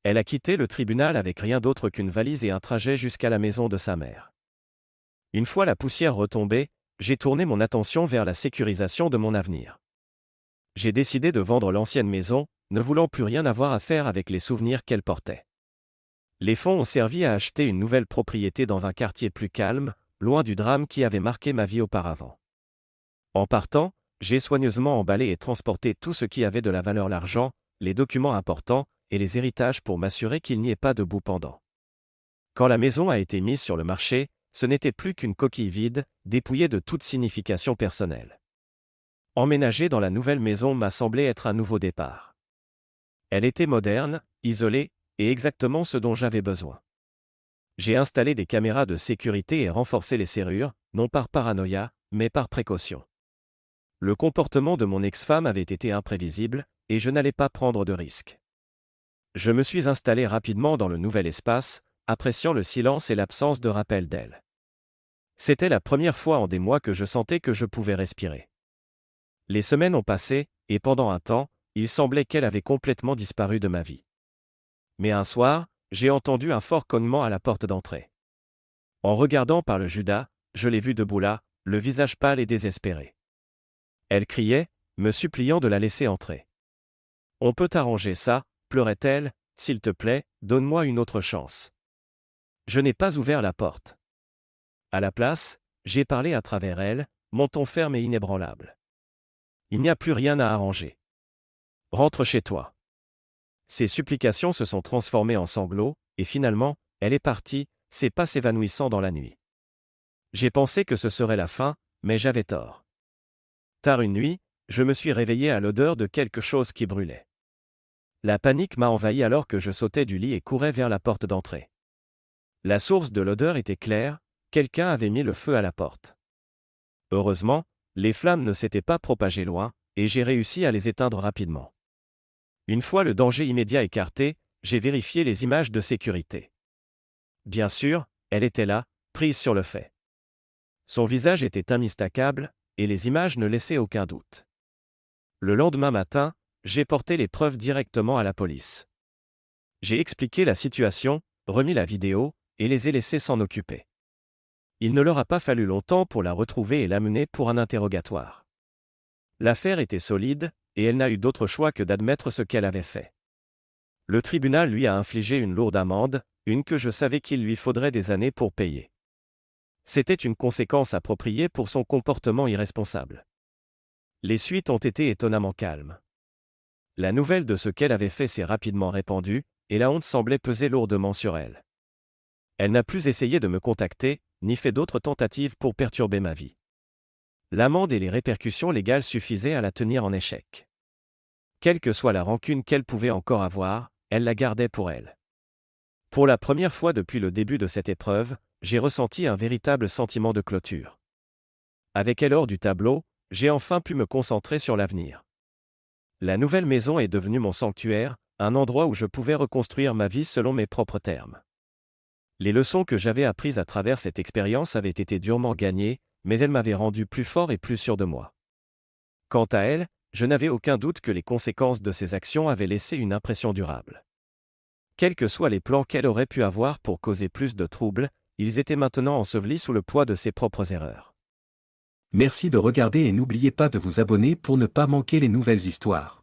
Elle a quitté le tribunal avec rien d'autre qu'une valise et un trajet jusqu'à la maison de sa mère. Une fois la poussière retombée, j'ai tourné mon attention vers la sécurisation de mon avenir. J'ai décidé de vendre l'ancienne maison, ne voulant plus rien avoir à faire avec les souvenirs qu'elle portait. Les fonds ont servi à acheter une nouvelle propriété dans un quartier plus calme, loin du drame qui avait marqué ma vie auparavant. En partant, j'ai soigneusement emballé et transporté tout ce qui avait de la valeur, l'argent, les documents importants et les héritages pour m'assurer qu'il n'y ait pas de bout pendant. Quand la maison a été mise sur le marché, ce n'était plus qu'une coquille vide, dépouillée de toute signification personnelle. Emménager dans la nouvelle maison m'a semblé être un nouveau départ. Elle était moderne, isolée, et exactement ce dont j'avais besoin. J'ai installé des caméras de sécurité et renforcé les serrures, non par paranoïa, mais par précaution. Le comportement de mon ex-femme avait été imprévisible, et je n'allais pas prendre de risques. Je me suis installé rapidement dans le nouvel espace, appréciant le silence et l'absence de rappel d'elle. C'était la première fois en des mois que je sentais que je pouvais respirer. Les semaines ont passé, et pendant un temps, il semblait qu'elle avait complètement disparu de ma vie. Mais un soir, j'ai entendu un fort cognement à la porte d'entrée. En regardant par le Judas, je l'ai vue debout là, le visage pâle et désespéré. Elle criait, me suppliant de la laisser entrer. « On peut arranger ça », pleurait-elle, « s'il te plaît, donne-moi une autre chance. » Je n'ai pas ouvert la porte. À la place, j'ai parlé à travers elle, mon ton ferme et inébranlable. « Il n'y a plus rien à arranger. Rentre chez toi. » Ses supplications se sont transformées en sanglots, et finalement, elle est partie, ses pas s'évanouissant dans la nuit. J'ai pensé que ce serait la fin, mais j'avais tort. Tard une nuit, je me suis réveillé à l'odeur de quelque chose qui brûlait. La panique m'a envahi alors que je sautais du lit et courais vers la porte d'entrée. La source de l'odeur était claire, quelqu'un avait mis le feu à la porte. Heureusement, les flammes ne s'étaient pas propagées loin, et j'ai réussi à les éteindre rapidement. Une fois le danger immédiat écarté, j'ai vérifié les images de sécurité. Bien sûr, elle était là, prise sur le fait. Son visage était immistakable, et les images ne laissaient aucun doute. Le lendemain matin, j'ai porté les preuves directement à la police. J'ai expliqué la situation, remis la vidéo, et les ai laissés s'en occuper. Il ne leur a pas fallu longtemps pour la retrouver et l'amener pour un interrogatoire. L'affaire était solide, et elle n'a eu d'autre choix que d'admettre ce qu'elle avait fait. Le tribunal lui a infligé une lourde amende, une que je savais qu'il lui faudrait des années pour payer. C'était une conséquence appropriée pour son comportement irresponsable. Les suites ont été étonnamment calmes. La nouvelle de ce qu'elle avait fait s'est rapidement répandue, et la honte semblait peser lourdement sur elle. Elle n'a plus essayé de me contacter, ni fait d'autres tentatives pour perturber ma vie. L'amende et les répercussions légales suffisaient à la tenir en échec. Quelle que soit la rancune qu'elle pouvait encore avoir, elle la gardait pour elle. Pour la première fois depuis le début de cette épreuve, j'ai ressenti un véritable sentiment de clôture. Avec elle hors du tableau, j'ai enfin pu me concentrer sur l'avenir. La nouvelle maison est devenue mon sanctuaire, un endroit où je pouvais reconstruire ma vie selon mes propres termes. Les leçons que j'avais apprises à travers cette expérience avaient été durement gagnées, mais elles m'avaient rendu plus fort et plus sûr de moi. Quant à elle, je n'avais aucun doute que les conséquences de ses actions avaient laissé une impression durable. Quels que soient les plans qu'elle aurait pu avoir pour causer plus de troubles, ils étaient maintenant ensevelis sous le poids de ses propres erreurs. Merci de regarder et n'oubliez pas de vous abonner pour ne pas manquer les nouvelles histoires.